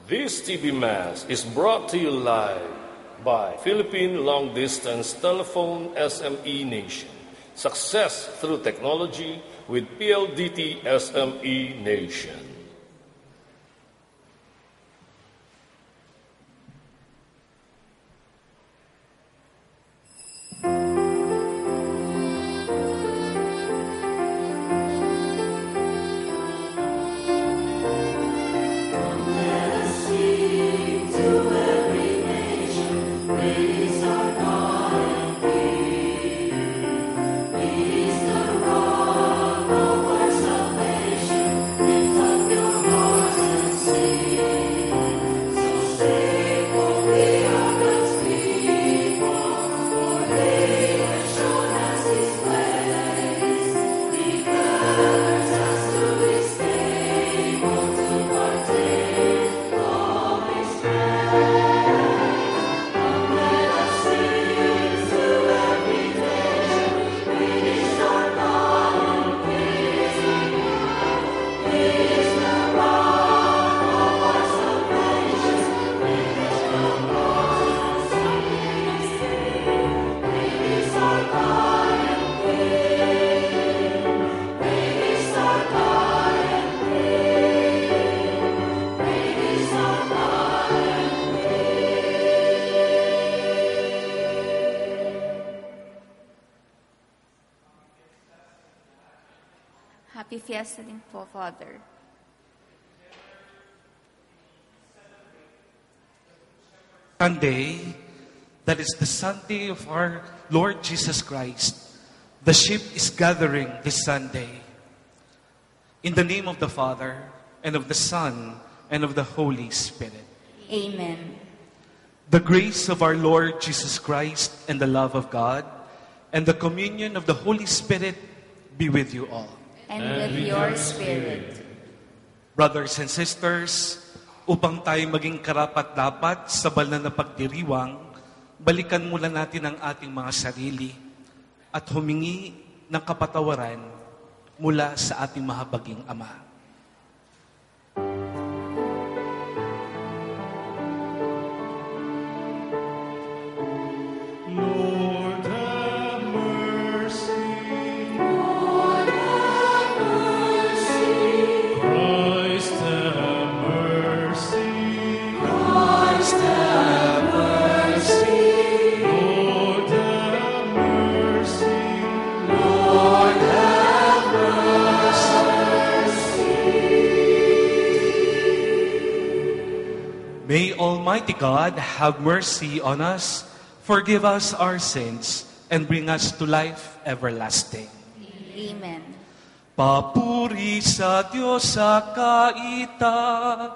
This TV Mass is brought to you live by Philippine Long Distance Telephone SME Nation. Success through technology with PLDT SME Nation. Happy Fiesta din po, Father. Sunday, that is the Sunday of our Lord Jesus Christ. The sheep is gathering this Sunday. In the name of the Father, and of the Son, and of the Holy Spirit. Amen. The grace of our Lord Jesus Christ, and the love of God, and the communion of the Holy Spirit be with you all. And with your spirit. Brothers and sisters, upang tayo maging karapat-dapat sa banal na pagdiriwang, balikan muna natin ang ating mga sarili at humingi ng kapatawaran mula sa ating mahabaging Ama. May Almighty God have mercy on us, forgive us our sins, and bring us to life everlasting. Amen. Papuri sa Diyos sa kaitaasan.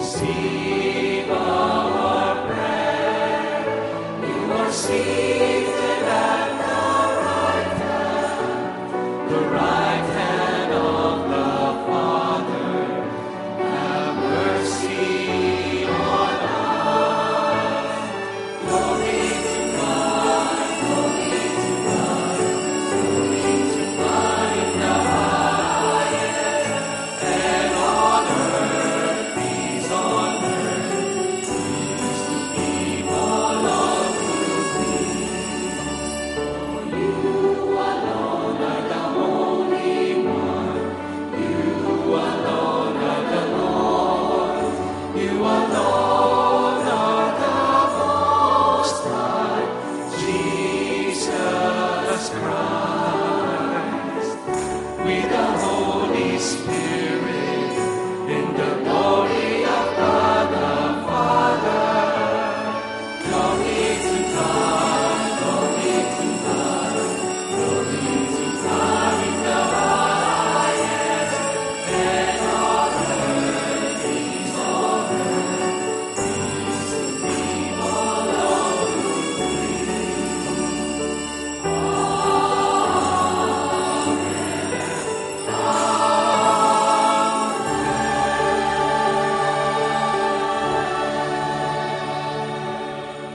Receive our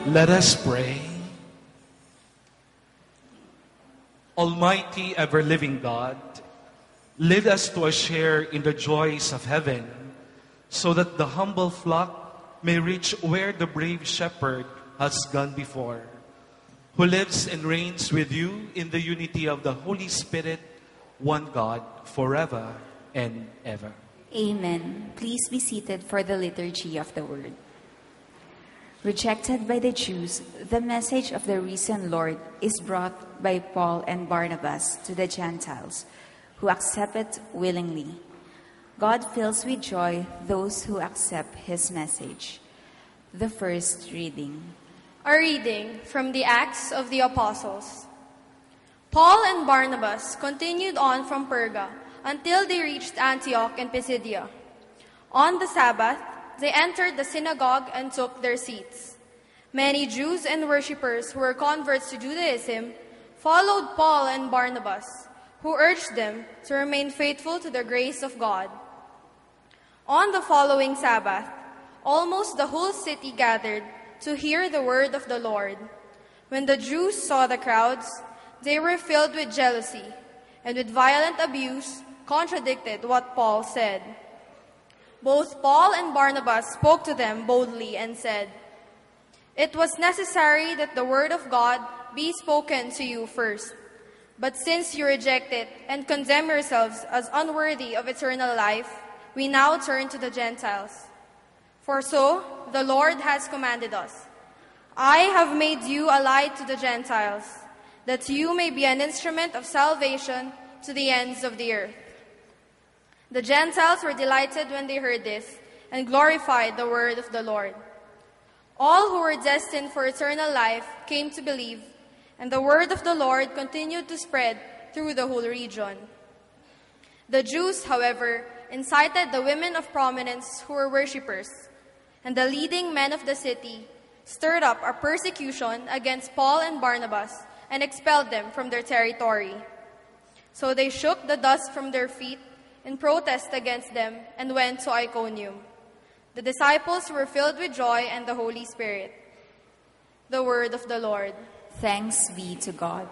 Let us pray. Almighty, ever-living God, lead us to a share in the joys of heaven, so that the humble flock may reach where the brave shepherd has gone before, who lives and reigns with you in the unity of the Holy Spirit, one God, forever and ever. Amen. Please be seated for the liturgy of the word. Rejected by the Jews, the message of the risen Lord is brought by Paul and Barnabas to the Gentiles, who accept it willingly. God fills with joy those who accept his message. The first reading. A reading from the Acts of the Apostles. Paul and Barnabas continued on from Perga until they reached Antioch in Pisidia. On the Sabbath, they entered the synagogue and took their seats. Many Jews and worshippers who were converts to Judaism followed Paul and Barnabas, who urged them to remain faithful to the grace of God. On the following Sabbath, almost the whole city gathered to hear the word of the Lord. When the Jews saw the crowds, they were filled with jealousy, and with violent abuse contradicted what Paul said. Both Paul and Barnabas spoke to them boldly and said, "It was necessary that the word of God be spoken to you first. But since you reject it and condemn yourselves as unworthy of eternal life, we now turn to the Gentiles. For so the Lord has commanded us, 'I have made you a light to the Gentiles, that you may be an instrument of salvation to the ends of the earth.'" The Gentiles were delighted when they heard this and glorified the word of the Lord. All who were destined for eternal life came to believe, and the word of the Lord continued to spread through the whole region. The Jews, however, incited the women of prominence who were worshippers, and the leading men of the city stirred up a persecution against Paul and Barnabas and expelled them from their territory. So they shook the dust from their feet in protest against them and went to Iconium. The disciples were filled with joy and the Holy Spirit. The word of the Lord. Thanks be to God.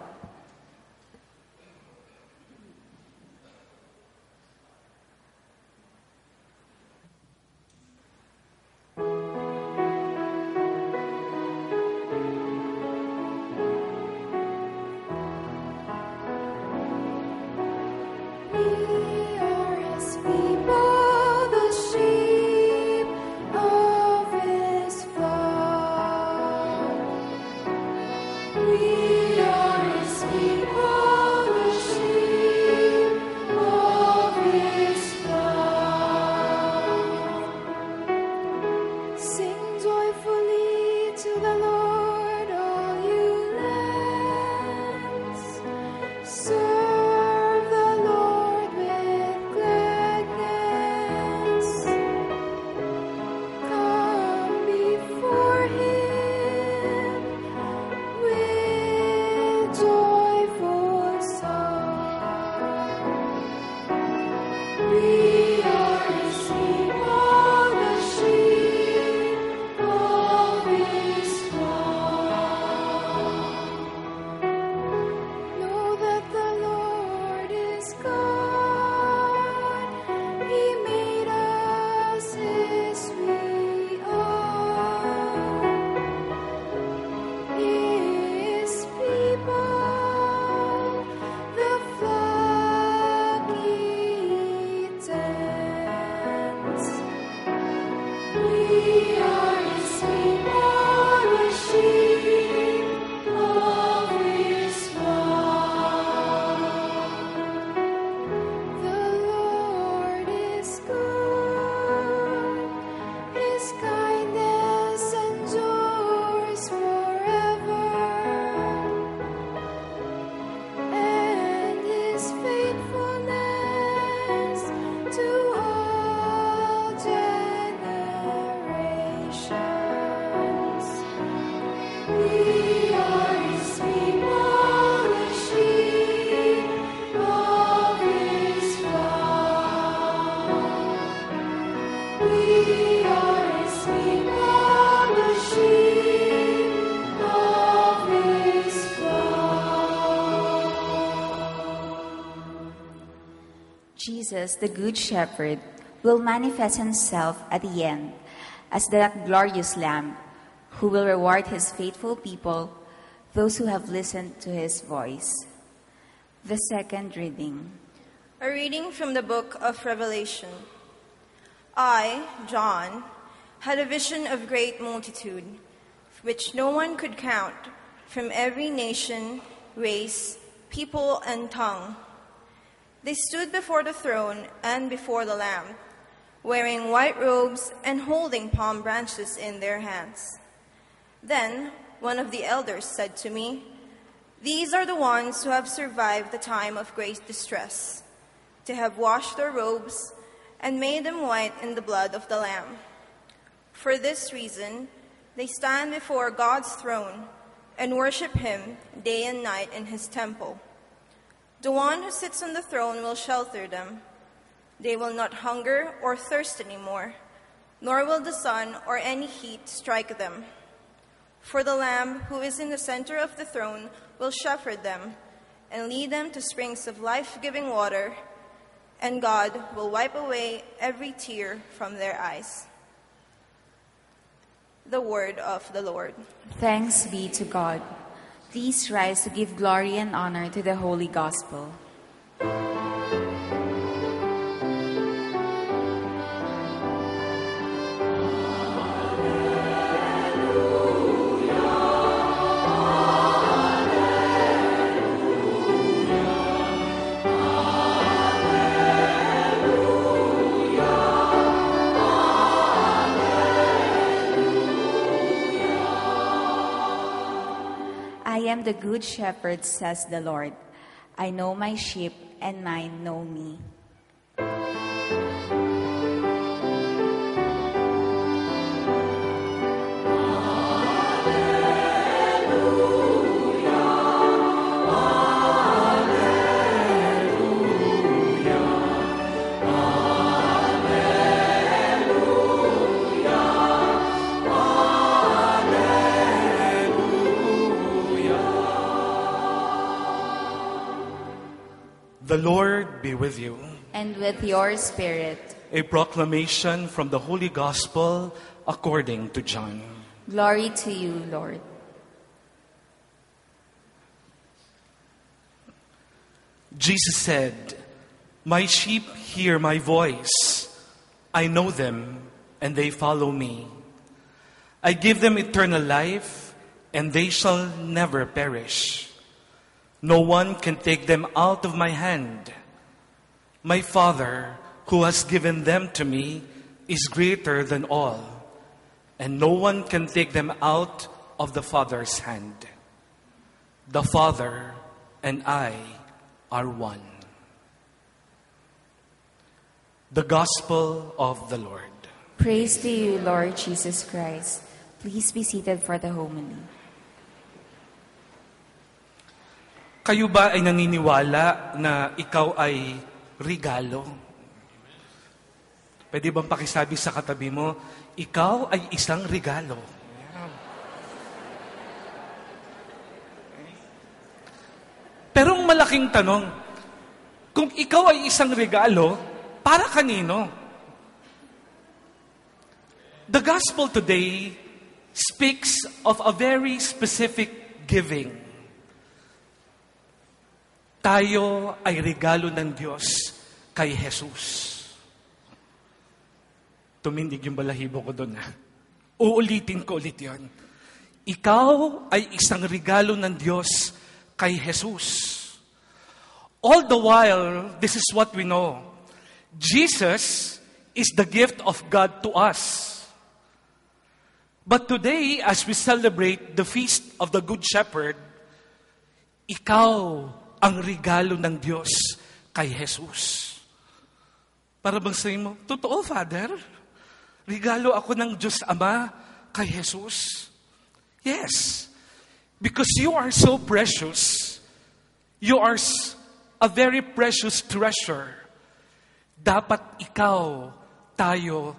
Jesus, the Good Shepherd, will manifest himself at the end as that glorious Lamb who will reward his faithful people, those who have listened to his voice. The second reading. A reading from the book of Revelation. I, John, had a vision of great multitude, which no one could count, from every nation, race, people, and tongue. They stood before the throne and before the Lamb, wearing white robes and holding palm branches in their hands. Then one of the elders said to me, "These are the ones who have survived the time of great distress, to have washed their robes and made them white in the blood of the Lamb. For this reason, they stand before God's throne and worship him day and night in his temple. The one who sits on the throne will shelter them. They will not hunger or thirst anymore, nor will the sun or any heat strike them. For the Lamb who is in the center of the throne will shepherd them and lead them to springs of life-giving water, and God will wipe away every tear from their eyes." The word of the Lord. Thanks be to God. Please rise to give glory and honor to the Holy Gospel. I am the good shepherd, says the Lord. I know my sheep, and mine know me. The Lord be with you. And with your spirit. A proclamation from the Holy Gospel according to John. Glory to you, Lord. Jesus said, "My sheep hear my voice. I know them, and they follow me. I give them eternal life, and they shall never perish. No one can take them out of my hand. My Father, who has given them to me, is greater than all, and no one can take them out of the Father's hand. The Father and I are one." The Gospel of the Lord. Praise to you, Lord Jesus Christ. Please be seated for the homily. Kayo ba ay naniniwala na ikaw ay regalo? Pwede bang pakisabi sa katabi mo, ikaw ay isang regalo? Pero ang malaking tanong, kung ikaw ay isang regalo, para kanino? The gospel today speaks of a very specific giving. Tayo ay regalo ng Diyos kay Jesus. Tumindig yung balahibo ko doon. Uulitin ko ulit yun. Ikaw ay isang regalo ng Diyos kay Jesus. All the while, this is what we know. Jesus is the gift of God to us. But today, as we celebrate the feast of the Good Shepherd, ikaw ang regalo ng Diyos kay Jesus. Para bang sabi mo, totoo, Father? Regalo ako ng Diyos Ama kay Jesus? Yes. Because you are so precious. You are a very precious treasure. Dapat ikaw, tayo,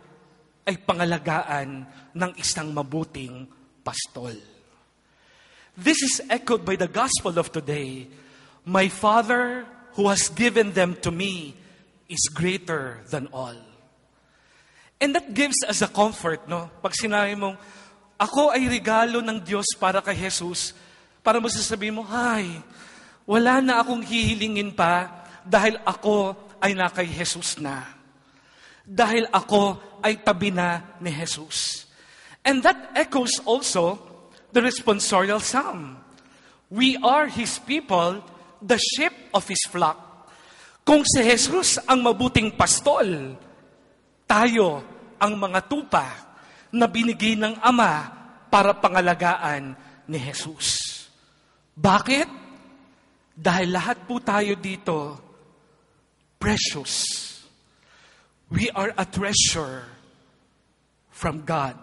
ay pangalagaan ng isang mabuting pastol. This is echoed by the gospel of today. My Father, who has given them to me, is greater than all. And that gives us a comfort, no? Pag sinabi mong, ako ay regalo ng Diyos para kay Jesus, para mo sasabihin mo, ay, wala na akong hihilingin pa dahil ako ay na kay Jesus na. Dahil ako ay tabi na ni Jesus. And that echoes also the responsorial psalm. We are His people, the sheep of His flock. Kung si Jesus ang mabuting pastol, tayo ang mga tupa na binigay ng Ama para pangalagaan ni Jesus. Bakit? Dahil lahat po tayo dito, precious. We are a treasure from God.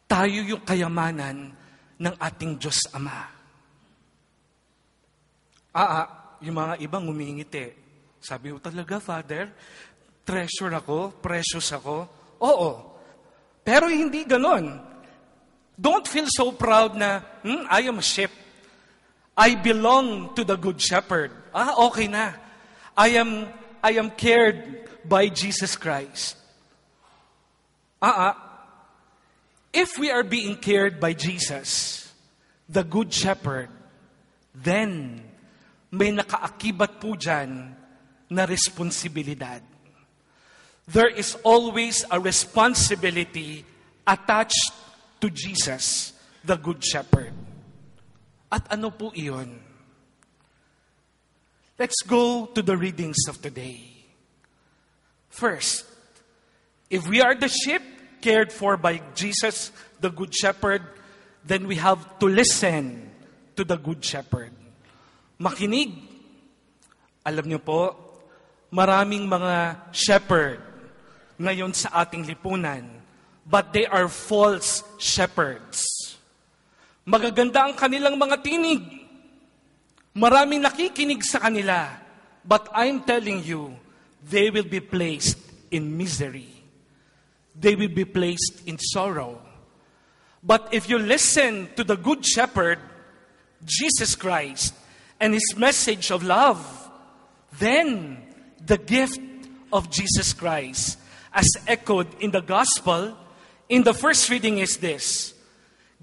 Tayo yung kayamanan ng ating Diyos Ama. Yung mga ibang umingiti. Sabi ko talaga, Father, treasure ako, precious ako. Oo. Pero hindi ganon. Don't feel so proud na, I am a sheep. I belong to the Good Shepherd. Okay na. I am cared by Jesus Christ. If we are being cared by Jesus, the Good Shepherd, then may nakaakibat po dyan na responsibilidad. There is always a responsibility attached to Jesus, the Good Shepherd. At ano po iyon? Let's go to the readings of today. First, if we are the sheep cared for by Jesus, the Good Shepherd, then we have to listen to the Good Shepherd. Makinig. Alam niyo po, maraming mga shepherd ngayon sa ating lipunan, but they are false shepherds. Magaganda ang kanilang mga tinig. Maraming nakikinig sa kanila, but I'm telling you, they will be placed in misery. They will be placed in sorrow. But if you listen to the Good Shepherd, Jesus Christ, and His message of love, then the gift of Jesus Christ, as echoed in the gospel, in the first reading is this: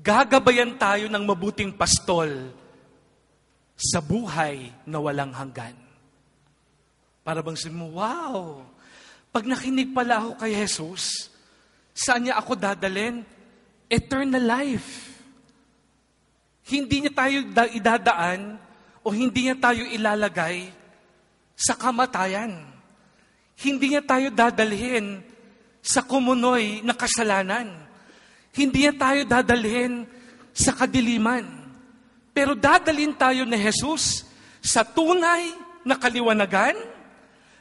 gagabayan tayo ng mabuting pastol sa buhay na walang hanggan. Para bang sabi mo, wow, pag nakinig pala ako kay Jesus, saan niya ako dadalhin? Eternal life. Hindi niya tayo idadaan o hindi niya tayo ilalagay sa kamatayan. Hindi niya tayo dadalhin sa kumunoy na kasalanan. Hindi niya tayo dadalhin sa kadiliman. Pero dadalhin tayo ni Jesus sa tunay na kaliwanagan.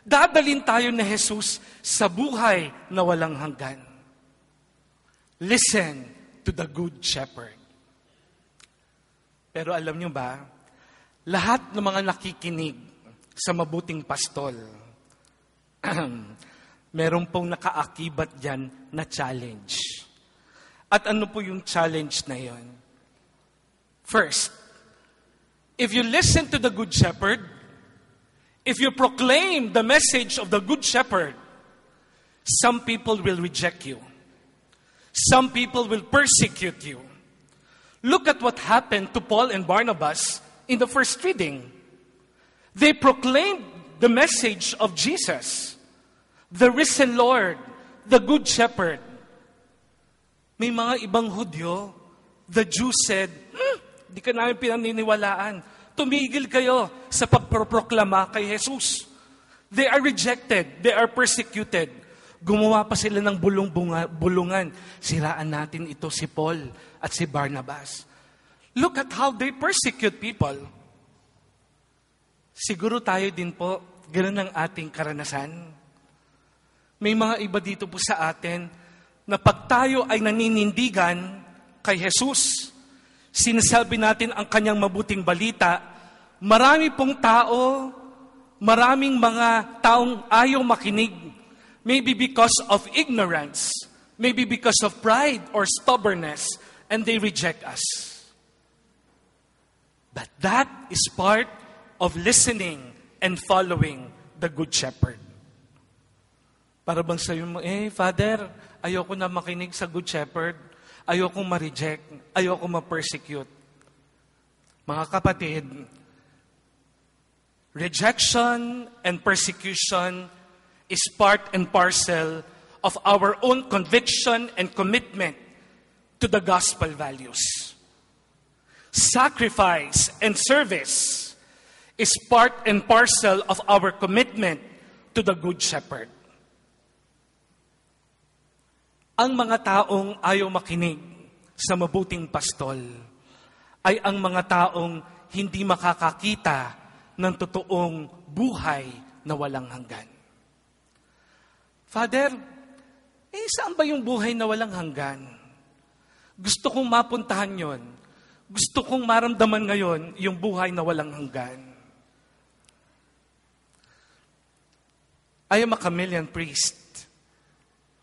Dadalhin tayo ni Jesus sa buhay na walang hanggan. Listen to the Good Shepherd. Pero alam niyo ba, lahat ng mga nakikinig sa mabuting pastol, meron pong nakaakibat dyan na challenge. At ano po yung challenge na yon? First, if you listen to the Good Shepherd, if you proclaim the message of the Good Shepherd, some people will reject you. Some people will persecute you. Look at what happened to Paul and Barnabas in the first reading. They proclaimed the message of Jesus, the risen Lord, the Good Shepherd. May mga ibang Hudyo, the Jews said, di ka namin pinaniniwalaan. Tumigil kayo sa pagproproklama kay Jesus. They are rejected. They are persecuted. Gumawa pa sila ng bulungan. Siraan natin ito si Paul at si Barnabas. Look at how they persecute people. Siguro tayo din po, ganun ang ating karanasan. May mga iba dito po sa atin na pag tayo ay naninindigan kay Jesus, sinasabi natin ang kanyang mabuting balita, marami pong tao, maraming mga taong ayaw makinig. Maybe because of ignorance, maybe because of pride or stubbornness, and they reject us. But that is part of listening and following the Good Shepherd. Para bang sayo mo, Father, ayoko na makinig sa Good Shepherd. Ayoko ma-reject. Ayoko ma-persecute. Mga kapatid, rejection and persecution is part and parcel of our own conviction and commitment to the gospel values. Sacrifice and service is part and parcel of our commitment to the Good Shepherd. Ang mga taong ayaw makinig sa mabuting pastol ay ang mga taong hindi makakakita ng totoong buhay na walang hanggan. Father, saan ba yung buhay na walang hanggan? Gusto kong mapuntahan yon. Gusto kong maramdaman ngayon yung buhay na walang hanggan. I am a chameleon priest.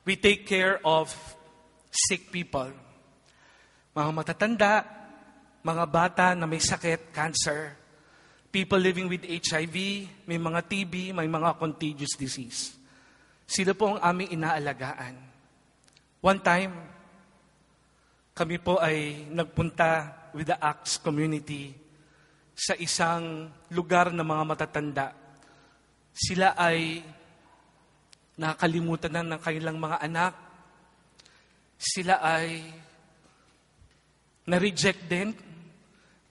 We take care of sick people. Mga matatanda, mga bata na may sakit, cancer, people living with HIV, may mga TB, may mga contagious disease. Sila po ang aming inaalagaan. One time, kami po ay nagpunta with the Acts community sa isang lugar ng mga matatanda. Sila ay nakalimutan na ng kanilang mga anak. Sila ay na-reject din,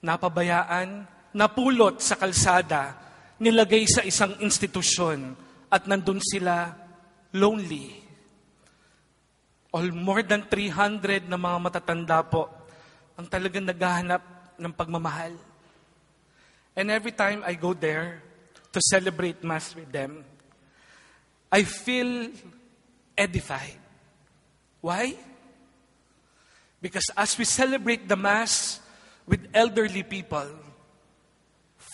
napabayaan, napulot sa kalsada, nilagay sa isang institusyon, at nandun sila lonely. All more than 300 na mga matatanda po ang talagang naghahanap ng pagmamahal. And every time I go there to celebrate Mass with them, I feel edified. Why? Because as we celebrate the Mass with elderly people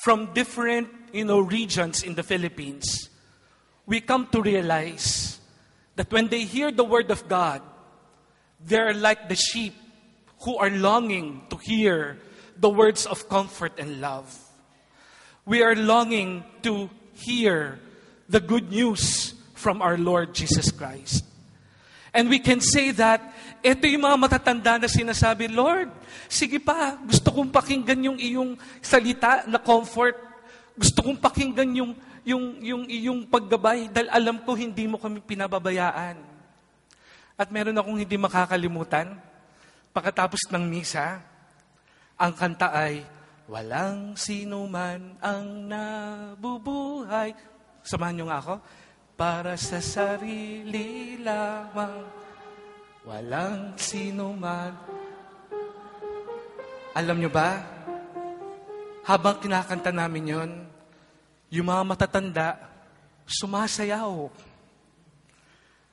from different, regions in the Philippines, we come to realize that when they hear the Word of God, they're like the sheep who are longing to hear the words of comfort and love. We are longing to hear the good news from our Lord Jesus Christ. And we can say that, ito yung mga matatanda na sinasabi, Lord, sige pa, gusto kong pakinggan yung iyong salita na comfort. Gusto kong pakinggan yung iyong paggabay dahil alam ko hindi mo kami pinababayaan. At meron akong hindi makakalimutan. Pagkatapos ng misa, ang kanta ay, walang sino man ang nabubuhay. Samahan niyo nga ako. Para sa sarili lamang, walang sino man. Alam niyo ba, habang kinakanta namin yon, yung mga matatanda, sumasayaw.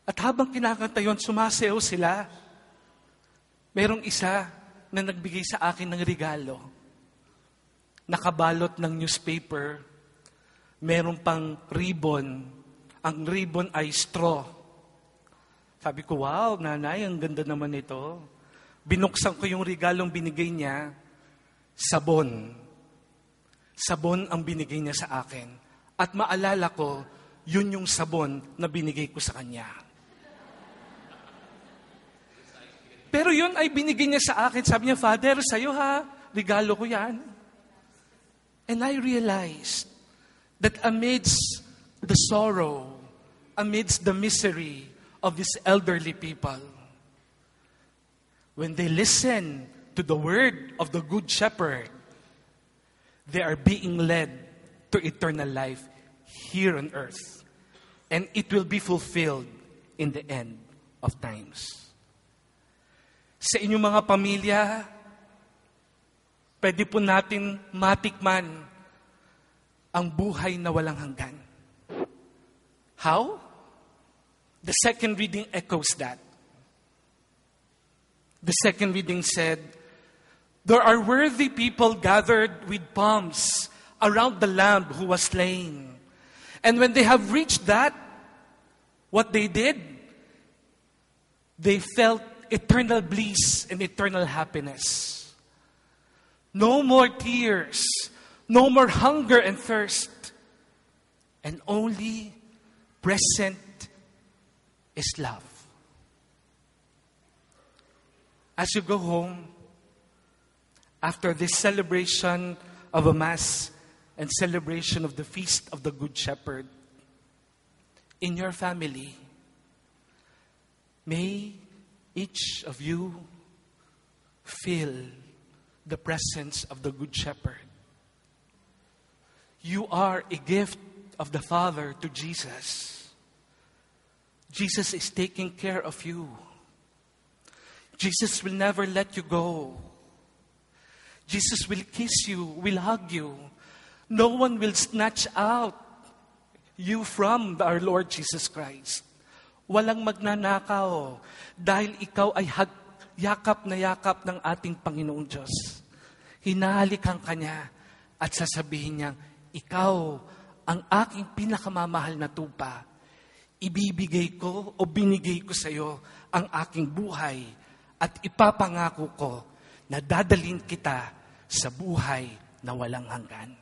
At habang kinakanta yon, sumasayaw sila. Merong isa na nagbigay sa akin ng regalo. Nakabalot ng newspaper. Meron pang ribbon. Ang ribbon ay straw. Sabi ko, wow, nanay, ang ganda naman ito. Binuksan ko yung regalong binigay niya, sabon. Sabon ang binigay niya sa akin. At maalala ko, yun yung sabon na binigay ko sa kanya. Pero yun ay binigay niya sa akin. Sabi niya, Father, sa'yo ha, regalo ko yan. And I realized that amidst the sorrow, amidst the misery of these elderly people, when they listen to the word of the Good Shepherd, they are being led to eternal life here on earth. And it will be fulfilled in the end of times. Sa inyong mga pamilya, pwede po natin matikman ang buhay na walang hanggan. How? The second reading echoes that. The second reading said, there are worthy people gathered with palms around the Lamb who was slain. And when they have reached that, what they did, they felt eternal bliss and eternal happiness. No more tears, no more hunger and thirst, and only present is love. As you go home, after this celebration of a Mass and celebration of the Feast of the Good Shepherd, in your family, may each of you feel the presence of the Good Shepherd. You are a gift of the Father to Jesus. Jesus is taking care of you. Jesus will never let you go. Jesus will kiss you, will hug you. No one will snatch out you from our Lord Jesus Christ. Walang magnanakaw dahil ikaw ay yakap na yakap ng ating Panginoong Diyos. Hinahalikan ka niya at sasabihin niya, ikaw ang aking pinakamamahal na tupa. Ibibigay ko o binigay ko sa iyo ang aking buhay at ipapangako ko na dadalhin kita sa buhay na walang hanggan.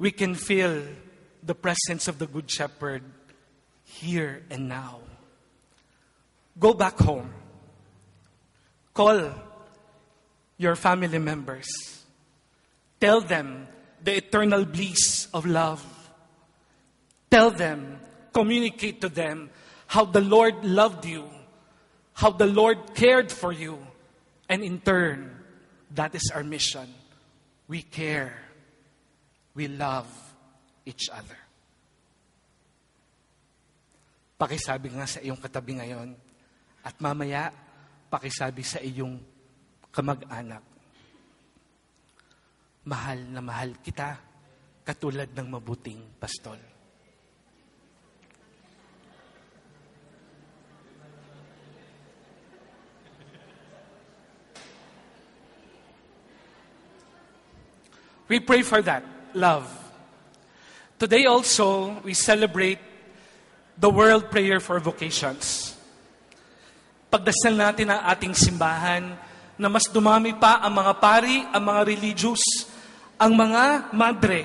We can feel the presence of the Good Shepherd here and now. Go back home. Call your family members. Tell them the eternal bliss of love. Tell them, communicate to them how the Lord loved you, how the Lord cared for you, and in turn, that is our mission. We care. We love each other. Pakisabi nga sa iyong katabi ngayon, at mamaya, pakisabi sa iyong kamag-anak, mahal na mahal kita, katulad ng mabuting pastol. We pray for that, love. Today also, we celebrate the World Prayer for Vocations. Pagdasal natin ang ating simbahan na mas dumami pa ang mga pari, ang mga religious, ang mga madre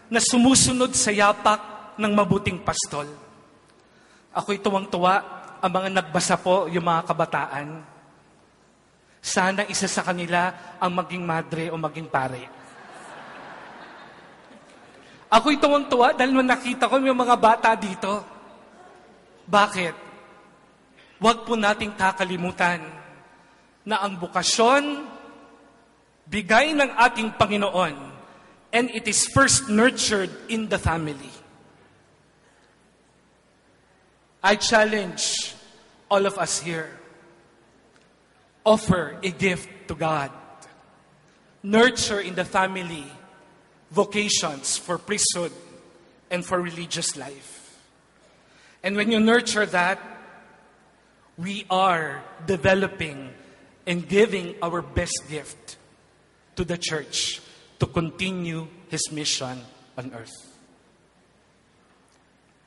na sumusunod sa yapak ng mabuting pastol. Ako'y tuwang-tuwa ang mga nagbasa po, yung mga kabataan. Sana isa sa kanila ang maging madre o maging pare. Ako'y tuwang-tuwa dahil nakita ko yung mga bata dito. Bakit? Huwag po nating kakalimutan na ang bukasyon, bigay ng ating Panginoon, and it is first nurtured in the family. I challenge all of us here, offer a gift to God. Nurture in the family vocations for priesthood and for religious life. And when you nurture that, we are developing and giving our best gift to the church to continue His mission on earth.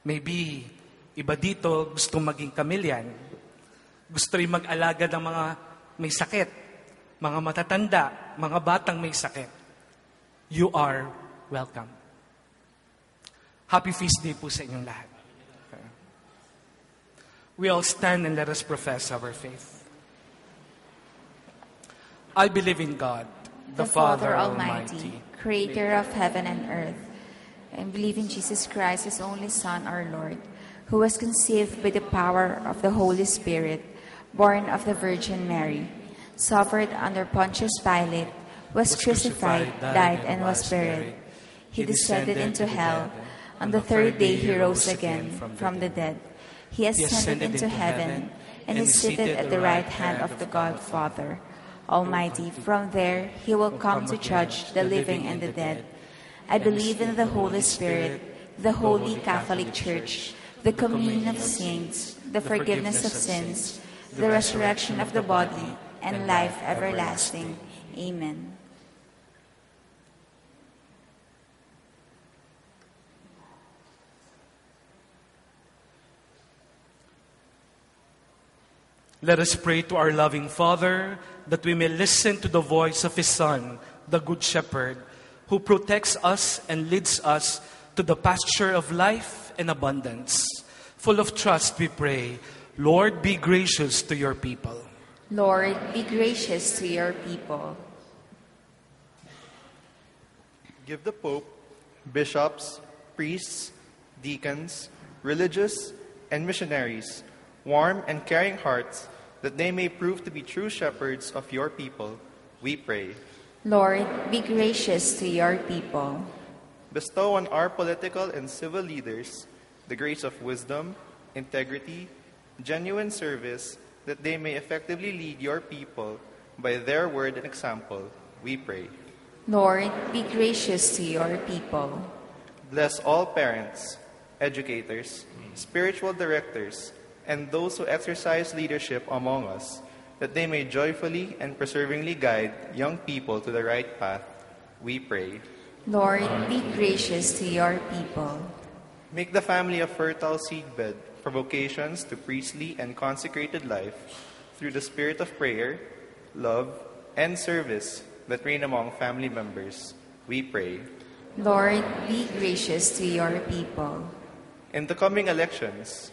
Maybe, iba dito gustong maging kamilyan. Gusto rin mag-alaga ng mga may sakit, mga matatanda, mga batang may sakit. You are welcome. Happy Feast Day po sa inyong lahat. We all stand and let us profess our faith. I believe in God, the Father Almighty, creator of heaven and earth, and believe in Jesus Christ, His only Son, our Lord, who was conceived by the power of the Holy Spirit, born of the Virgin Mary, suffered under Pontius Pilate, was crucified, died, and was buried. He descended into hell. On the third day He rose again from the dead. He ascended into heaven and is seated at the right hand of the God Father Almighty. From there He will come to judge the living and the dead. I believe in the Holy Spirit, the Holy Catholic Church, the communion of saints, the forgiveness of sins, the resurrection of the body, and life everlasting. Amen. Let us pray to our loving Father that we may listen to the voice of His Son, the Good Shepherd, who protects us and leads us to the pasture of life and abundance. Full of trust, we pray, Lord, be gracious to your people. Lord, be gracious to your people. Give the Pope, bishops, priests, deacons, religious, and missionaries warm and caring hearts that they may prove to be true shepherds of your people, we pray. Lord, be gracious to your people. Bestow on our political and civil leaders the grace of wisdom, integrity, genuine service, that they may effectively lead your people by their word and example, we pray. Lord, be gracious to your people. Bless all parents, educators, spiritual directors, and those who exercise leadership among us, that they may joyfully and perseveringly guide young people to the right path, we pray. Lord, be gracious to your people. Make the family a fertile seedbed for vocations to priestly and consecrated life through the spirit of prayer, love, and service that reign among family members, we pray. Lord, be gracious to your people. In the coming elections,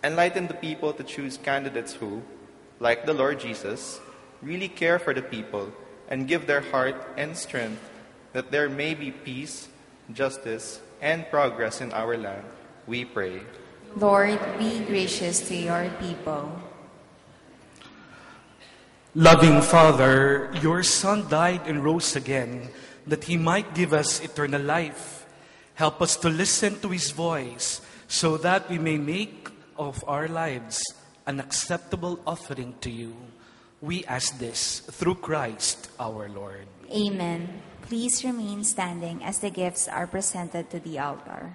enlighten the people to choose candidates who, like the Lord Jesus, really care for the people and give their heart and strength that there may be peace, justice, and progress in our land, we pray. Lord, be gracious to your people. Loving Father, your Son died and rose again that he might give us eternal life. Help us to listen to his voice so that we may make of our lives an acceptable offering to you. We ask this through Christ our Lord. Amen. Please remain standing as the gifts are presented to the altar.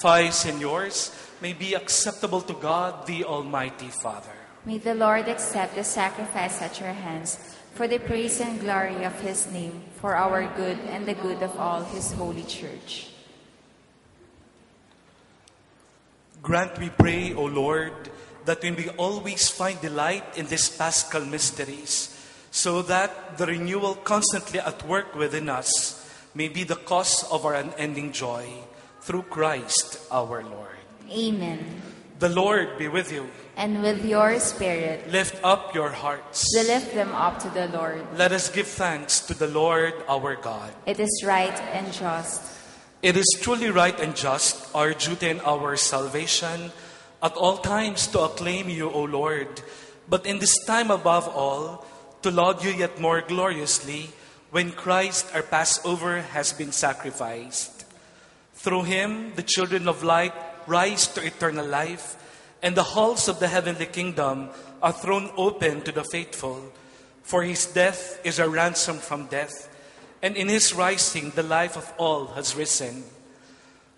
Sacrifice and yours may be acceptable to God, the Almighty Father. May the Lord accept the sacrifice at your hands for the praise and glory of his name, for our good and the good of all his holy church. Grant, we pray, O Lord, that we may always find delight in these paschal mysteries, so that the renewal constantly at work within us may be the cause of our unending joy. Through Christ our Lord. Amen. The Lord be with you. And with your spirit. Lift up your hearts. We lift them up to the Lord. Let us give thanks to the Lord our God. It is right and just. It is truly right and just, our duty and our salvation, at all times to acclaim you, O Lord, but in this time above all, to laud you yet more gloriously, when Christ our Passover has been sacrificed. Through him, the children of light rise to eternal life, and the halls of the heavenly kingdom are thrown open to the faithful. For his death is a ransom from death, and in his rising the life of all has risen.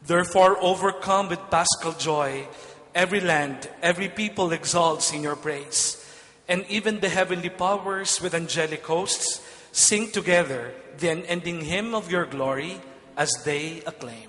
Therefore, overcome with paschal joy, every land, every people exalts in your praise, and even the heavenly powers with angelic hosts sing together the unending hymn of your glory as they acclaim.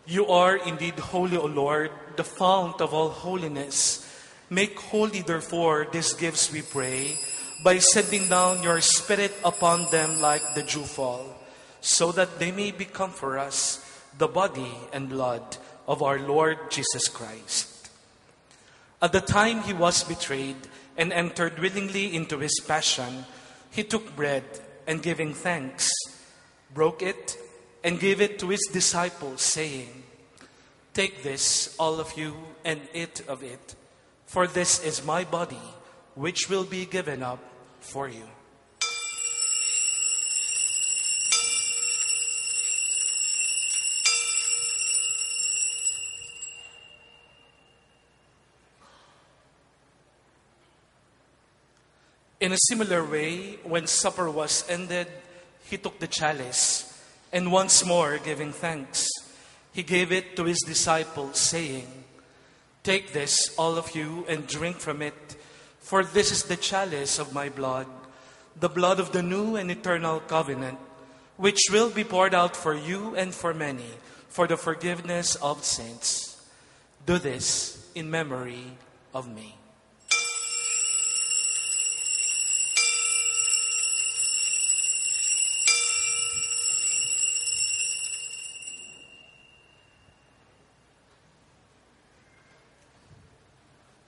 You are indeed holy, O Lord, the fount of all holiness. Make holy, therefore, these gifts, we pray, by sending down your Spirit upon them like the dewfall, so that they may become for us the body and blood of our Lord Jesus Christ. At the time he was betrayed and entered willingly into his passion, he took bread and giving thanks, broke it, and gave it to his disciples, saying, "Take this, all of you, and eat of it, for this is my body, which will be given up for you." In a similar way, when supper was ended, he took the chalice, and once more giving thanks, he gave it to his disciples, saying, "Take this, all of you, and drink from it, for this is the chalice of my blood, the blood of the new and eternal covenant, which will be poured out for you and for many, for the forgiveness of sins. Do this in memory of me."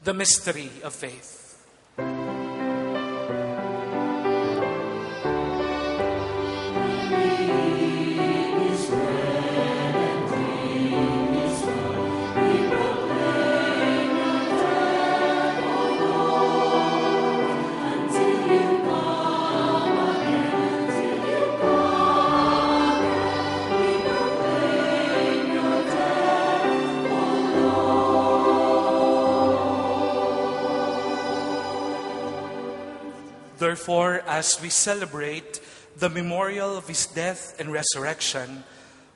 The mystery of faith. Therefore, as we celebrate the memorial of his death and resurrection,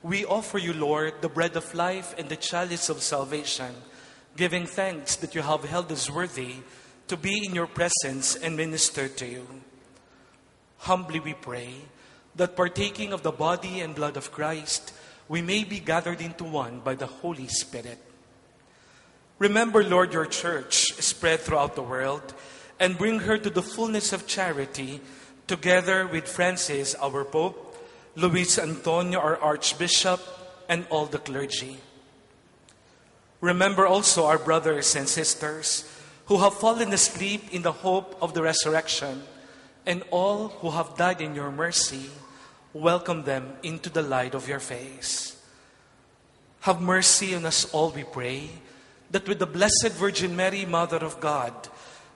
we offer you, Lord, the bread of life and the chalice of salvation, giving thanks that you have held us worthy to be in your presence and minister to you. Humbly we pray that partaking of the body and blood of Christ, we may be gathered into one by the Holy Spirit. Remember, Lord, your church spread throughout the world, and bring her to the fullness of charity, together with Francis, our Pope, Luis Antonio, our Archbishop, and all the clergy. Remember also our brothers and sisters who have fallen asleep in the hope of the resurrection, and all who have died in your mercy. Welcome them into the light of your face. Have mercy on us all, we pray, that with the Blessed Virgin Mary, Mother of God,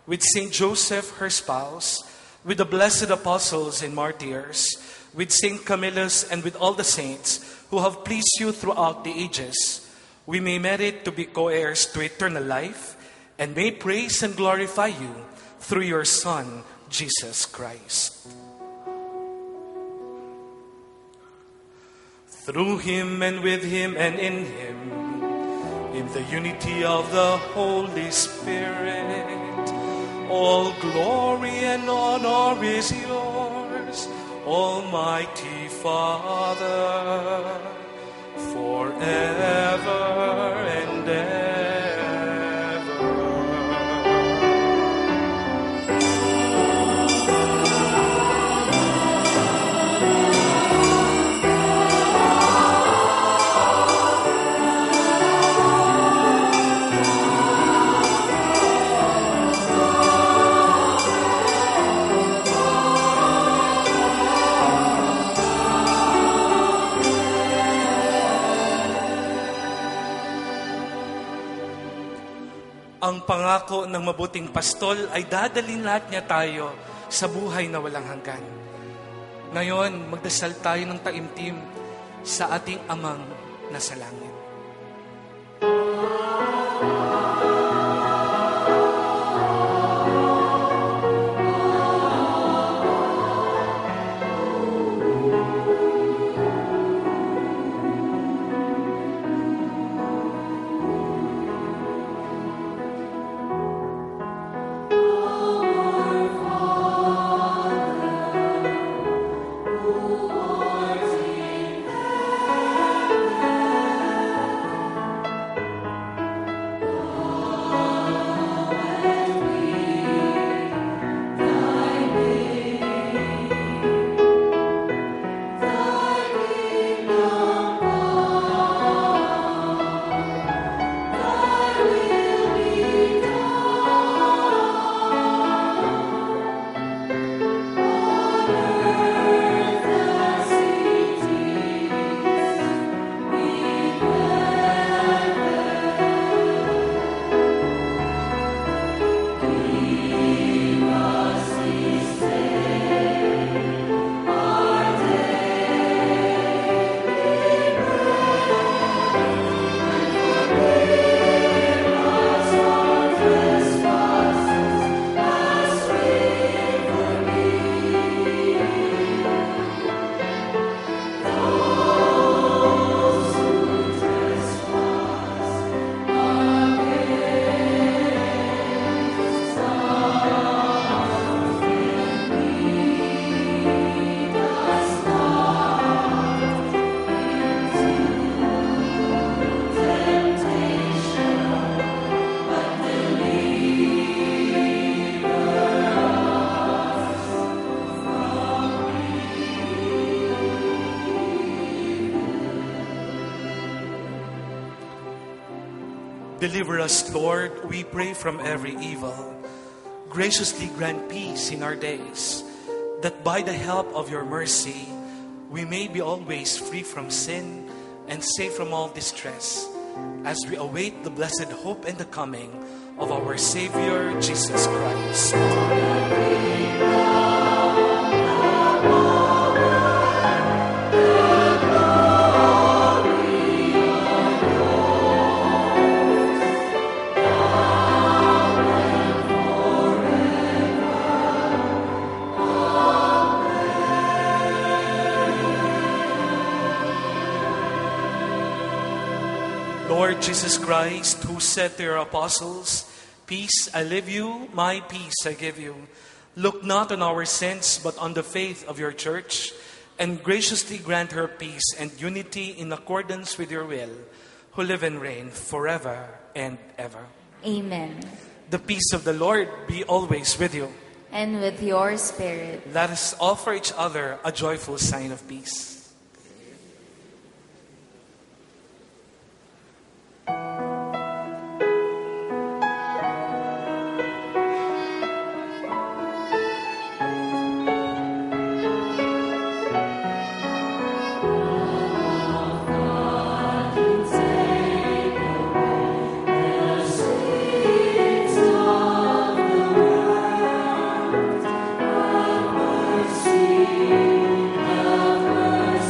with Saint Joseph, her spouse, with the blessed apostles and martyrs, with Saint Camillus, and with all the saints who have pleased you throughout the ages, we may merit to be co-heirs to eternal life and may praise and glorify you through your Son, Jesus Christ. Through him and with him and in him, in the unity of the Holy Spirit, all glory and honor is yours, Almighty Father, forever and ever. Ang pangako ng mabuting pastol ay dadalhin lahat niya tayo sa buhay na walang hanggan. Ngayon, magdasal tayo ng taimtim sa ating Amang nasa langit. Deliver us, Lord, we pray, from every evil. Graciously grant peace in our days, that by the help of your mercy, we may be always free from sin and safe from all distress, as we await the blessed hope and the coming of our Savior, Jesus Christ. Lord Jesus Christ, who said to your apostles, "Peace I leave you, my peace I give you," look not on our sins, but on the faith of your church, and graciously grant her peace and unity in accordance with your will, who live and reign forever and ever. Amen. The peace of the Lord be always with you. And with your spirit. Let us offer each other a joyful sign of peace. Have mercy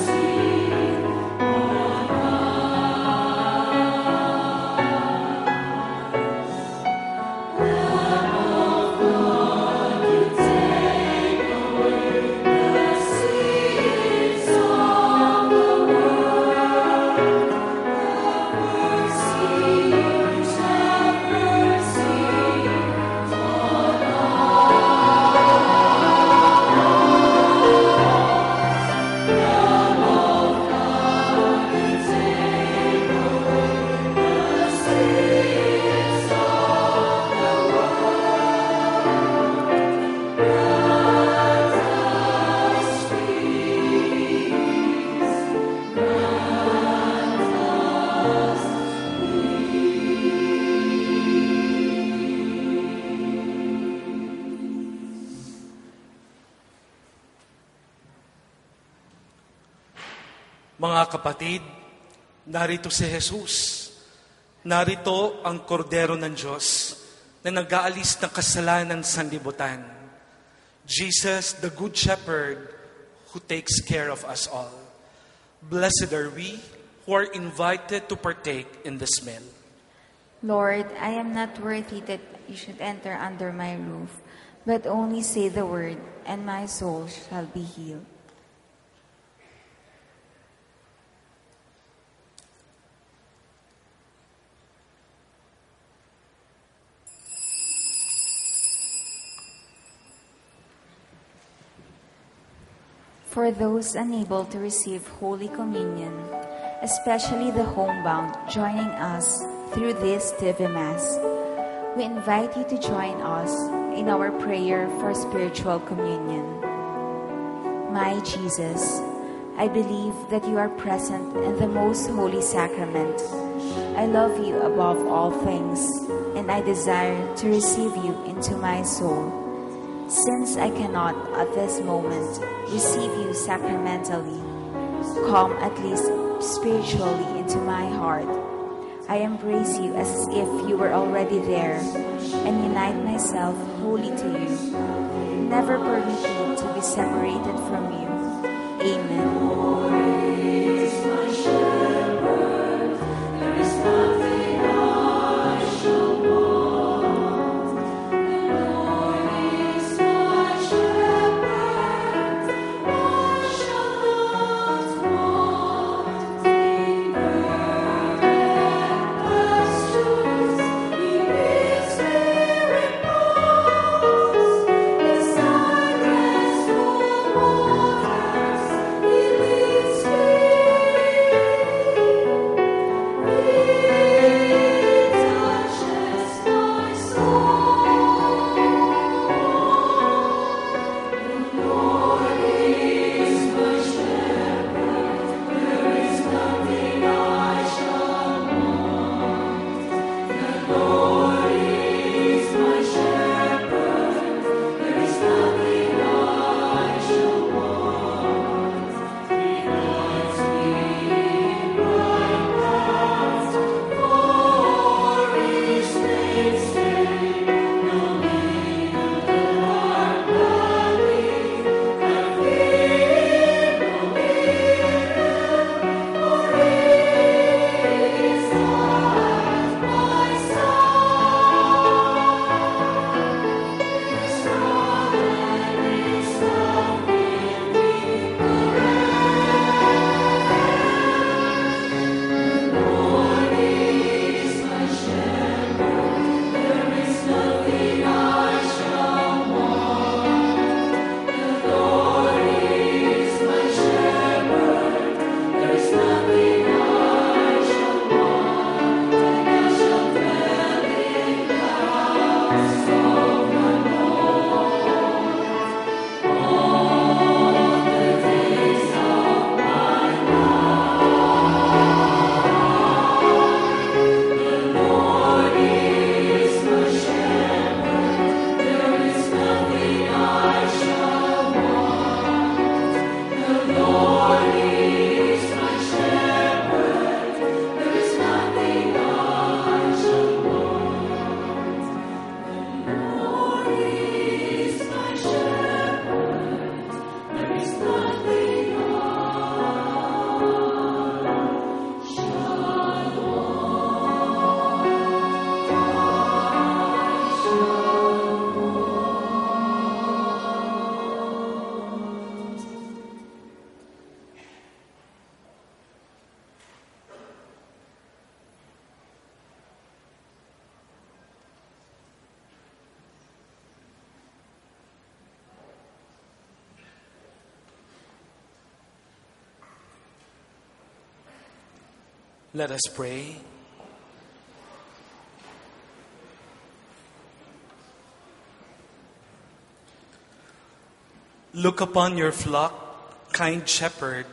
Mga kapatid, narito si Jesus. Narito ang kordero ng Diyos na nag-aalis ng kasalanan sa sanlibutan. Jesus, the Good Shepherd, who takes care of us all. Blessed are we who are invited to partake in this meal. Lord, I am not worthy that you should enter under my roof, but only say the word, and my soul shall be healed. For those unable to receive Holy Communion, especially the homebound joining us through this TV Mass, we invite you to join us in our prayer for spiritual communion. My Jesus, I believe that you are present in the most holy sacrament. I love you above all things, and I desire to receive you into my soul. Since I cannot at this moment receive you sacramentally, come at least spiritually into my heart. I embrace you as if you were already there and unite myself wholly to you. Never permit me to be separated from you. Amen. Let us pray. Look upon your flock, kind shepherd,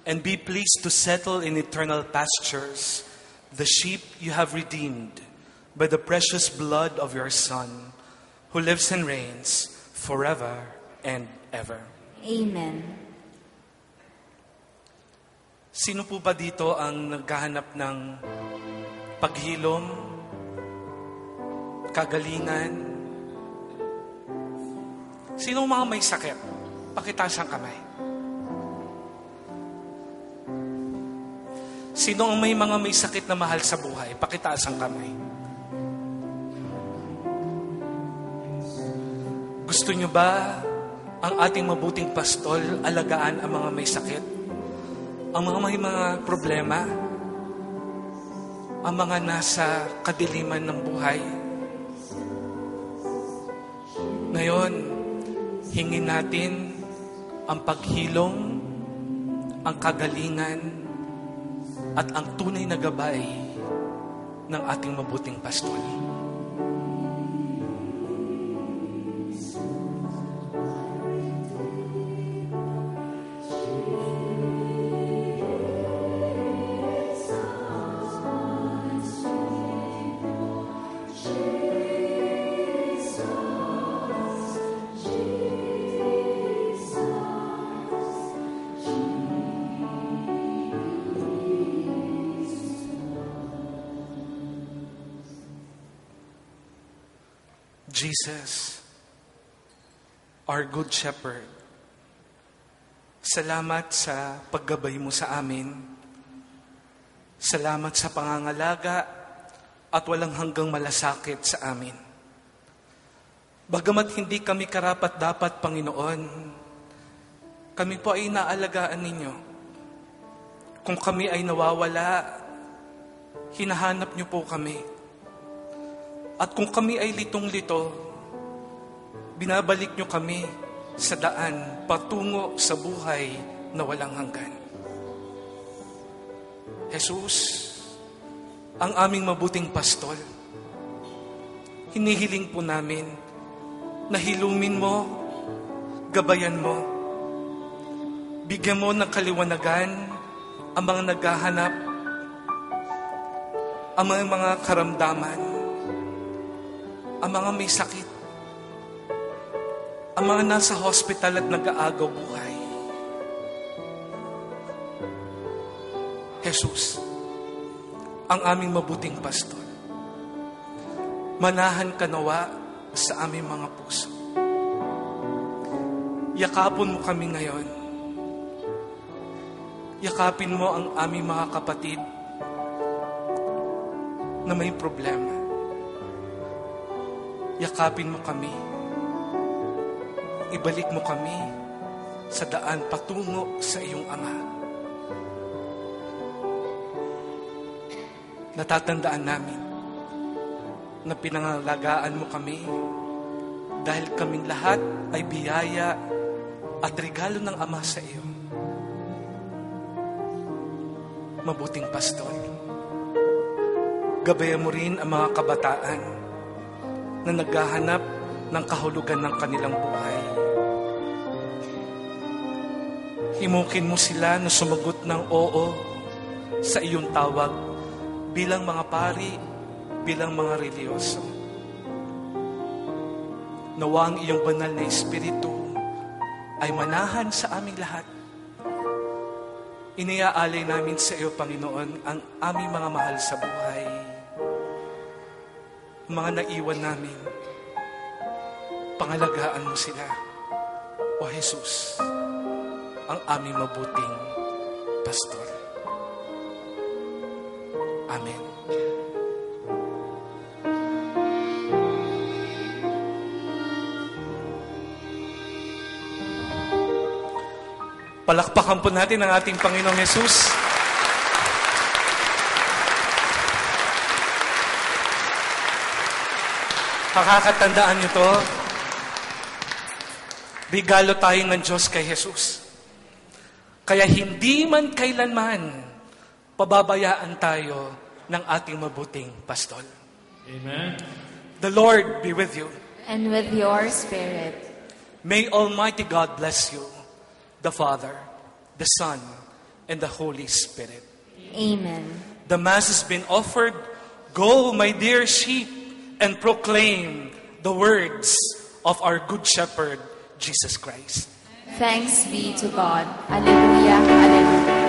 and be pleased to settle in eternal pastures the sheep you have redeemed by the precious blood of your Son, who lives and reigns forever and ever. Amen. Sino po ba dito ang naghahanap ng paghilom, kagalingan? Sino mga may sakit? Pakitaas ang kamay. Sino ang may mga may sakit na mahal sa buhay? Pakitaas ang kamay. Gusto nyo ba ang ating mabuting pastol alagaan ang mga may sakit? Ang mga may mga problema? Ang mga nasa kadiliman ng buhay? Ngayon, hingin natin ang paghilom, ang kagalingan, at ang tunay na gabay ng ating mabuting pastol. Jesus, our Good Shepherd, salamat sa paggabay mo sa amin. Salamat sa pangangalaga at walang hanggang malasakit sa amin. Bagamat hindi kami karapat-dapat, Panginoon, kami po ay naalagaan ninyo. Kung kami ay nawawala, hinahanap niyo po kami. At kung kami ay litong-lito, binabalik nyo kami sa daan patungo sa buhay na walang hanggan. Jesus, ang aming mabuting pastol, hinihiling po namin na hilumin mo, gabayan mo, bigyan mo ng kaliwanagan ang mga naghahanap, ang mga karamdaman, ang mga may sakit, ang mga nasa hospital at nag-aagaw buhay. Jesus, ang aming mabuting pastol, manahan ka nawa sa aming mga puso. Yakapon mo kami ngayon. Yakapin mo ang aming mga kapatid na may problema. Yakapin mo kami. Ibalik mo kami sa daan patungo sa iyong Ama. Natatandaan namin na pinangalagaan mo kami dahil kaming lahat ay biyaya at regalo ng Ama sa iyo. Mabuting pastol, gabayan mo rin ang mga kabataan na naghahanap ng kahulugan ng kanilang buhay. Himukin mo sila na sumagot ng oo sa iyong tawag bilang mga pari, bilang mga reliyoso. Nawa ang iyong banal na Espiritu ay manahan sa aming lahat. Iniaalay namin sa iyo, Panginoon, ang aming mga mahal sa buhay. Mga naiwan namin, pangalagaan mo sila. O Jesus, ang aming mabuting pastor. Amen. Palakpakan po natin ang ating Panginoong Jesus. Pakakatandaan niyo to, regalo tayo ng Diyos kay Jesus. Kaya hindi man kailanman pababayaan tayo ng ating mabuting pastol. Amen. The Lord be with you. And with your spirit. May Almighty God bless you, the Father, the Son, and the Holy Spirit. Amen. The Mass has been offered. Go, my dear sheep, and proclaim the words of our Good Shepherd, Jesus Christ. Thanks be to God. Alleluia, alleluia.